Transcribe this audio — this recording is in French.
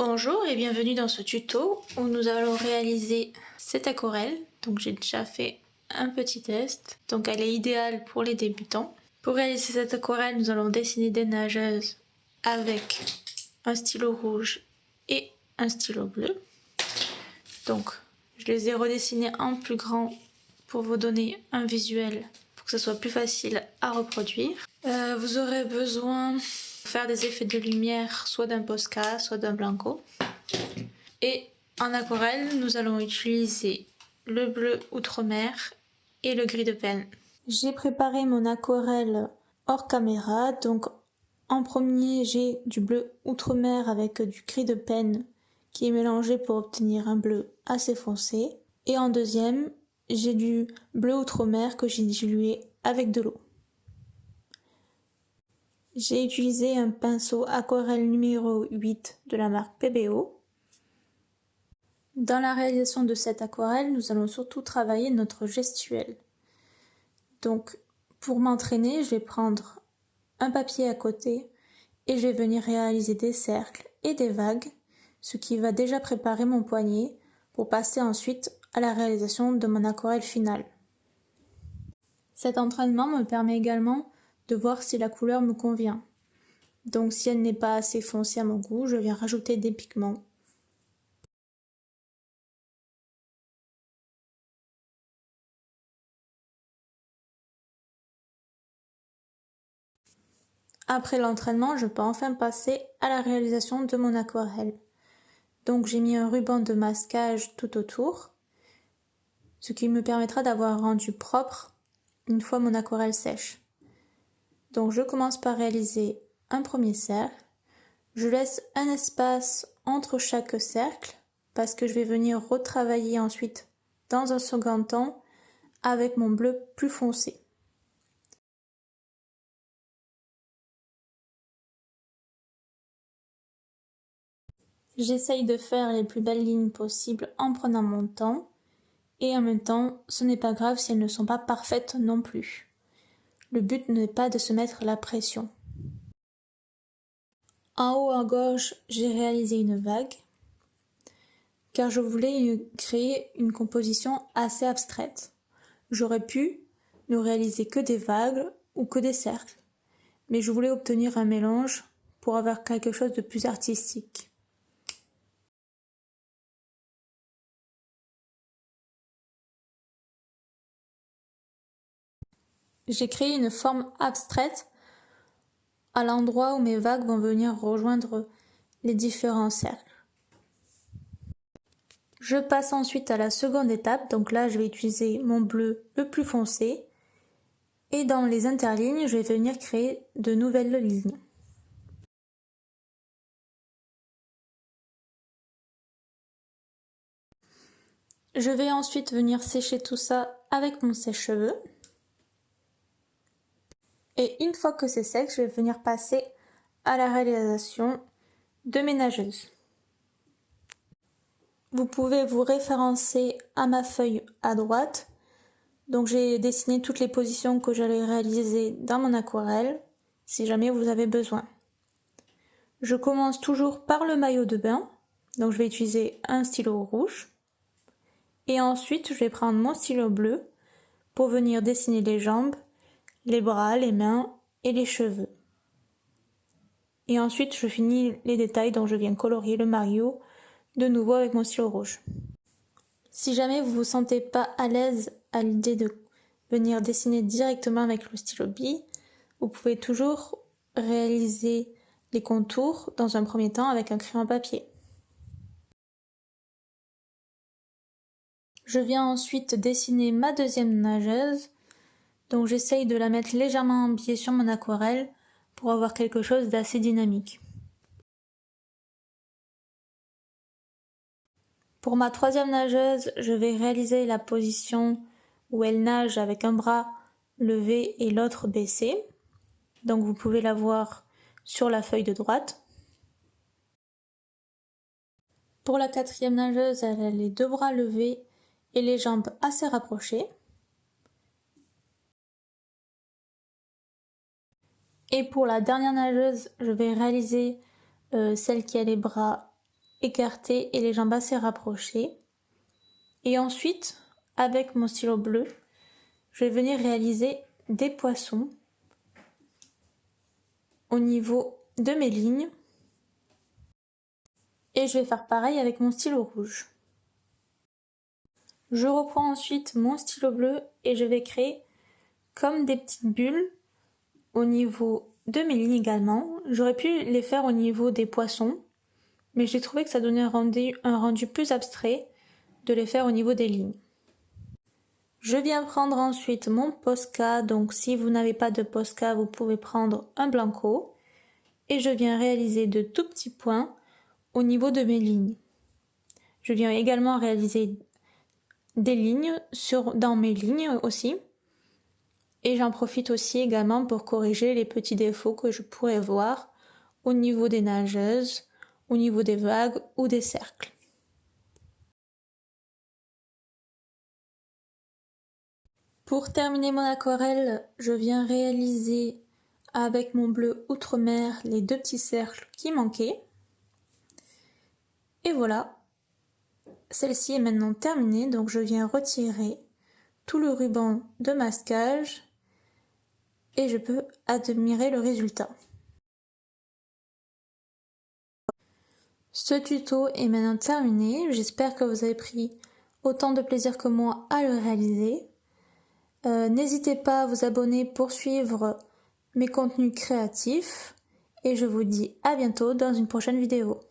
Bonjour et bienvenue dans ce tuto où nous allons réaliser cette aquarelle. Donc j'ai déjà fait un petit test, donc elle est idéale pour les débutants. Pour réaliser cette aquarelle, nous allons dessiner des nageuses avec un stylo rouge et un stylo bleu. Donc je les ai redessinés en plus grand pour vous donner un visuel pour que ce soit plus facile à reproduire. Vous aurez besoin de faire des effets de lumière soit d'un Posca, soit d'un Blanco. Et en aquarelle, nous allons utiliser le bleu outre-mer et le gris de peine. J'ai préparé mon aquarelle hors caméra, donc en premier j'ai du bleu outre-mer avec du gris de peine qui est mélangé pour obtenir un bleu assez foncé. Et en deuxième, j'ai du bleu outre-mer que j'ai dilué avec de l'eau. J'ai utilisé un pinceau aquarelle numéro 8 de la marque PBO. Dans la réalisation de cette aquarelle, nous allons surtout travailler notre gestuelle. Donc, pour m'entraîner, je vais prendre un papier à côté et je vais venir réaliser des cercles et des vagues, ce qui va déjà préparer mon poignet pour passer ensuite à la réalisation de mon aquarelle finale. Cet entraînement me permet également de voir si la couleur me convient. Donc, si elle n'est pas assez foncée à mon goût, je viens rajouter des pigments. Après l'entraînement, je peux enfin passer à la réalisation de mon aquarelle. Donc j'ai mis un ruban de masquage tout autour, ce qui me permettra d'avoir un rendu propre une fois mon aquarelle sèche. Donc je commence par réaliser un premier cercle. Je laisse un espace entre chaque cercle parce que je vais venir retravailler ensuite dans un second temps avec mon bleu plus foncé. J'essaye de faire les plus belles lignes possibles en prenant mon temps et en même temps, ce n'est pas grave si elles ne sont pas parfaites non plus. Le but n'est pas de se mettre la pression. En haut à gauche, j'ai réalisé une vague car je voulais créer une composition assez abstraite. J'aurais pu ne réaliser que des vagues ou que des cercles, mais je voulais obtenir un mélange pour avoir quelque chose de plus artistique. J'ai créé une forme abstraite à l'endroit où mes vagues vont venir rejoindre les différents cercles. Je passe ensuite à la seconde étape, donc là je vais utiliser mon bleu le plus foncé et dans les interlignes je vais venir créer de nouvelles lignes. Je vais ensuite venir sécher tout ça avec mon sèche-cheveux. Et une fois que c'est sec, je vais venir passer à la réalisation de mes nageuses. Vous pouvez vous référencer à ma feuille à droite. Donc j'ai dessiné toutes les positions que j'allais réaliser dans mon aquarelle, si jamais vous avez besoin. Je commence toujours par le maillot de bain, donc je vais utiliser un stylo rouge. Et ensuite je vais prendre mon stylo bleu pour venir dessiner les jambes, les bras, les mains et les cheveux. Et ensuite je finis les détails, donc je viens colorier le maillot de nouveau avec mon stylo rouge. Si jamais vous vous sentez pas à l'aise à l'idée de venir dessiner directement avec le stylo bille, vous pouvez toujours réaliser les contours dans un premier temps avec un crayon à papier. Je viens ensuite dessiner ma deuxième nageuse, donc j'essaye de la mettre légèrement en biais sur mon aquarelle pour avoir quelque chose d'assez dynamique. Pour ma troisième nageuse, je vais réaliser la position où elle nage avec un bras levé et l'autre baissé. Donc vous pouvez la voir sur la feuille de droite. Pour la quatrième nageuse, elle a les deux bras levés et les jambes assez rapprochées. Et pour la dernière nageuse, je vais réaliser celle qui a les bras écartées et les jambes assez rapprochées. Et ensuite, avec mon stylo bleu, je vais venir réaliser des poissons au niveau de mes lignes. Et je vais faire pareil avec mon stylo rouge. Je reprends ensuite mon stylo bleu et je vais créer comme des petites bulles au niveau de mes lignes également. J'aurais pu les faire au niveau des poissons, mais j'ai trouvé que ça donnait un rendu plus abstrait de les faire au niveau des lignes. Je viens prendre ensuite mon Posca, donc si vous n'avez pas de Posca, vous pouvez prendre un Blanco. Et je viens réaliser de tout petits points au niveau de mes lignes. Je viens également réaliser des lignes dans mes lignes aussi. Et j'en profite aussi également pour corriger les petits défauts que je pourrais voir au niveau des nageuses, au niveau des vagues ou des cercles. Pour terminer mon aquarelle, je viens réaliser avec mon bleu outre-mer les deux petits cercles qui manquaient. Et voilà, celle-ci est maintenant terminée, donc je viens retirer tout le ruban de masquage et je peux admirer le résultat. Ce tuto est maintenant terminé, j'espère que vous avez pris autant de plaisir que moi à le réaliser. N'hésitez pas à vous abonner pour suivre mes contenus créatifs et je vous dis à bientôt dans une prochaine vidéo.